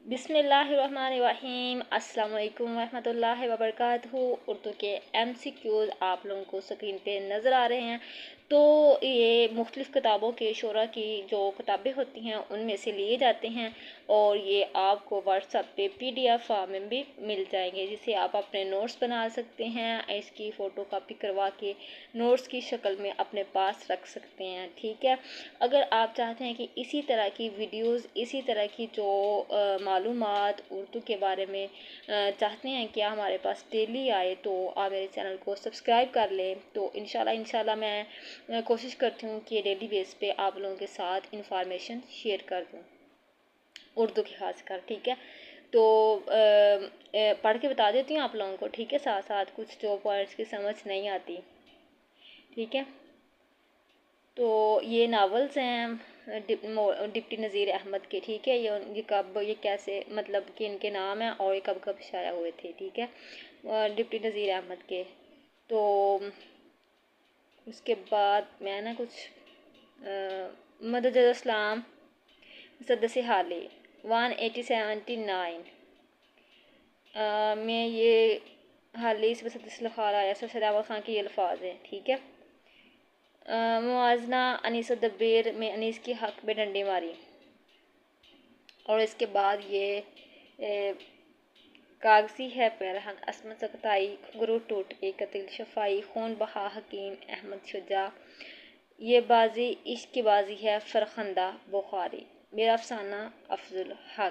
बिस्मिल्लाहिर्रहमानिर्रहीम। अस्सलाम वालेकुम रहमतुल्लाहि व बरकातहू। उर्दू के MCQs आप लोगों को स्क्रीन पे नज़र आ रहे हैं। तो ये मुख्तलिफ़ किताबों के शोरा की जो किताबें होती हैं उनमें से लिए जाते हैं और ये आपको व्हाट्सएप पे PDF फॉर्म में भी मिल जाएंगे, जिसे आप अपने नोट्स बना सकते हैं। इसकी फ़ोटो कापी करवा के नोट्स की शक्ल में अपने पास रख सकते हैं। ठीक है, अगर आप चाहते हैं कि इसी तरह की वीडियोस, इसी तरह की जो मालूमात उर्दू के बारे में चाहते हैं कि हमारे पास डेली आए, तो आप मेरे चैनल को सब्सक्राइब कर लें। तो इंशाल्लाह मैं कोशिश करती हूँ कि डेली बेस पे आप लोगों के साथ इंफॉर्मेशन शेयर कर दूँ उर्दू की खास कर। ठीक है, तो पढ़ के बता देती हूँ आप लोगों को। ठीक है, साथ साथ कुछ जो पॉइंट्स की समझ नहीं आती। ठीक है, तो ये नावल्स हैं डिप्टी नज़ीर अहमद के। ठीक है, ये कैसे, मतलब कि इनके नाम हैं और ये कब कब शाया हुए थे। ठीक है, डिप्टी नज़ीर अहमद के। तो उसके बाद मैं ना कुछ मदद इस्लाम सदस्य हाली 1879 में ये हाली इस वसत आया सर खान के ये अल्फाज हैं। ठीक है, मुआजना अनीस दब्बेर में अनीस की हक में डंडी मारी। और इसके बाद ये कागजी है पैरहन असमत सकताई गुरु टूट के कतिल शफाई खून बहा हकीम अहमद शुजा। ये बाजी इश्क की बाजी है फरखंदा बुखारी। मेरा अफसाना अफजुल हक।